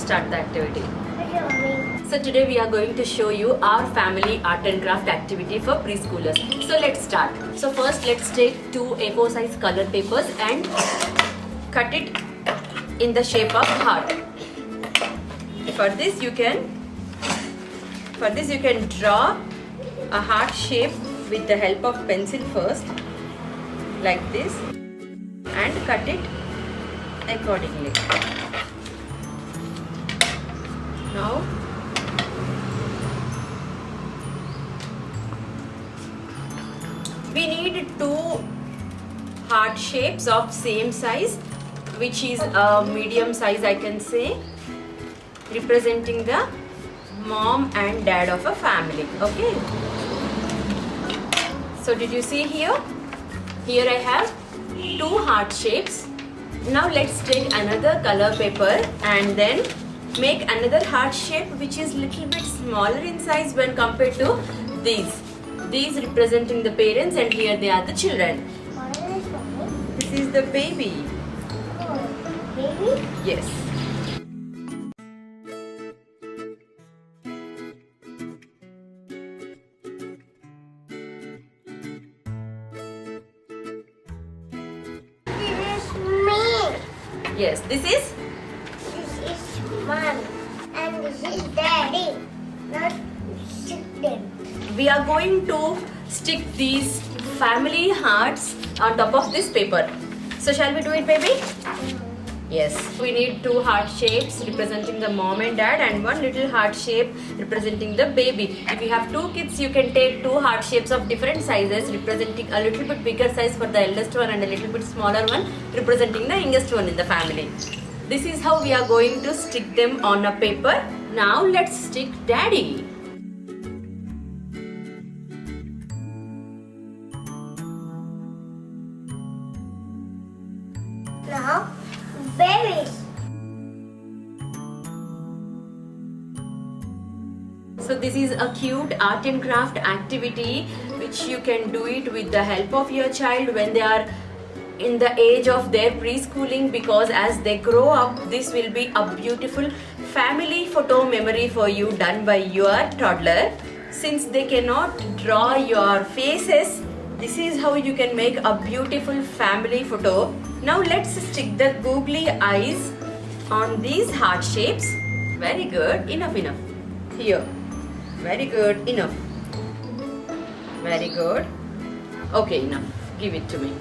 start the activity. Okay, Mommy. So today we are going to show you our family art and craft activity for preschoolers. So let's start. So first let's take two A4 size color papers and cut it in the shape of heart. For this you can draw a heart shape with the help of pencil first, like this, and cut it accordingly. Now we need two heart shapes of same size, which is a medium size, I can say, representing the mom and dad of a family. Okay, so did you see here? Here I have two heart shapes. Now let's take another color paper and then make another heart shape which is little bit smaller in size when compared to these. These representing the parents and here they are the children. What is this, Mommy? This is the baby. Oh, baby? Yes. This is me. Yes, this is? This is Mom. And this is Daddy. Not stick them. We are going to stick these family hearts on top of this paper. So shall we do it, baby? Yes. We need two heart shapes representing the mom and dad and one little heart shape representing the baby. If you have two kids, you can take two heart shapes of different sizes representing a little bit bigger size for the eldest one and a little bit smaller one representing the youngest one in the family. This is how we are going to stick them on a paper. Now let's stick daddy. Now, babies. So this is a cute art and craft activity which you can do it with the help of your child when they are in the age of their preschooling, because as they grow up this will be a beautiful family photo memory for you done by your toddler. Since they cannot draw your faces, this is how you can make a beautiful family photo. Now let's stick the googly eyes on these heart shapes. Very good. Enough. Here. Very good. Enough. Very good. Okay, enough. Give it to me.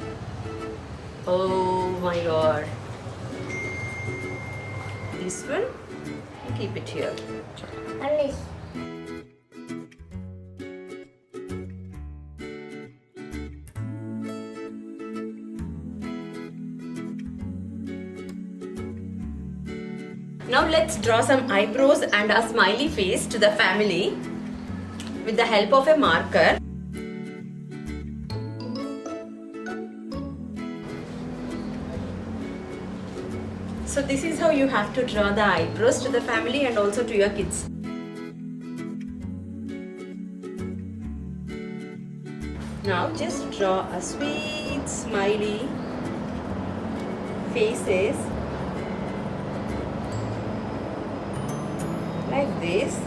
Oh my god. This one, keep it here. And this. Now let's draw some eyebrows and a smiley face to the family with the help of a marker. So this is how you have to draw the eyebrows to the family and also to your kids. Now just draw a sweet smiley faces like this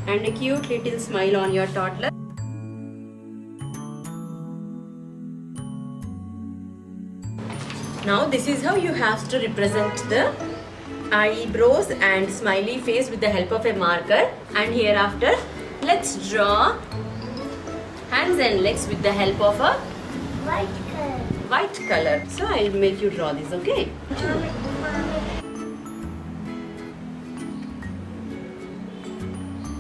and a cute little smile on your toddler. Now this is how you have to represent the eyebrows and smiley face with the help of a marker, and hereafter let's draw hands and legs with the help of a white color. So I'll make you draw this, okay? Mommy.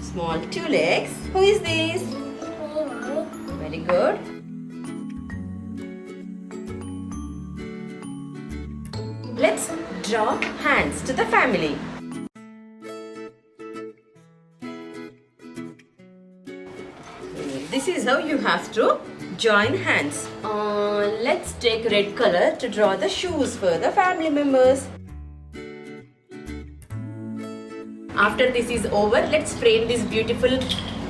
Small two legs. Who is this? It's me, Mommy. Very good. Let's draw hands to the family. This is how you have to join hands. Let's take red color to draw the shoes for the family members. After this is over, let's frame this beautiful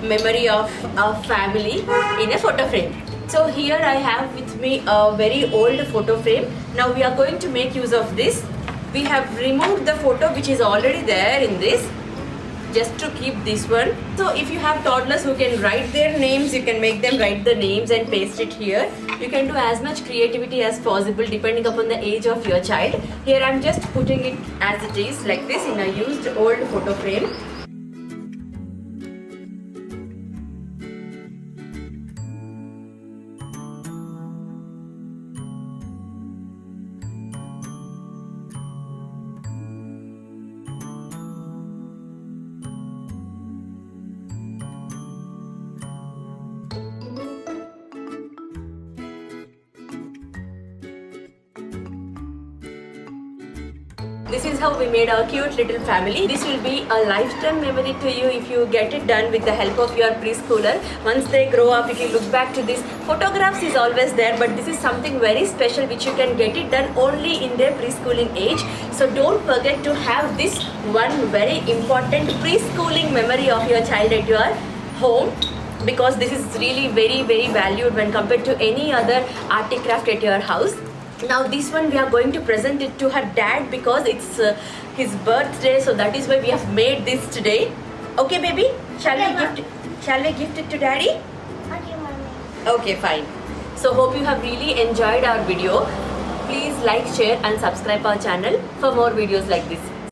memory of our family in a photo frame. So here I have with me a very old photo frame. Now we are going to make use of this we have removed the photo which is already there in this, just to keep this one. So if you have toddlers who can write their names, you can make them write the names and paste it here. You can do as much creativity as possible depending upon the age of your child. Here I'm just putting it as it is, like this, in a used old photo frame. This is how we made our cute little family. This will be a lifetime memory to you if you get it done with the help of your preschooler. Once they grow up, if you look back to this, photographs is always there, but this is something very special which you can get it done only in their preschooling age. So don't forget to have this one very important preschooling memory of your child at your home, because this is really very, very valued when compared to any other arty craft at your house. Now this one we are going to present it to her dad because it's his birthday, so that is why we have made this today. Okay, baby? Shall we gift it to daddy? Okay, mommy. Okay, fine. So hope you have really enjoyed our video. Please like, share and subscribe our channel for more videos like this.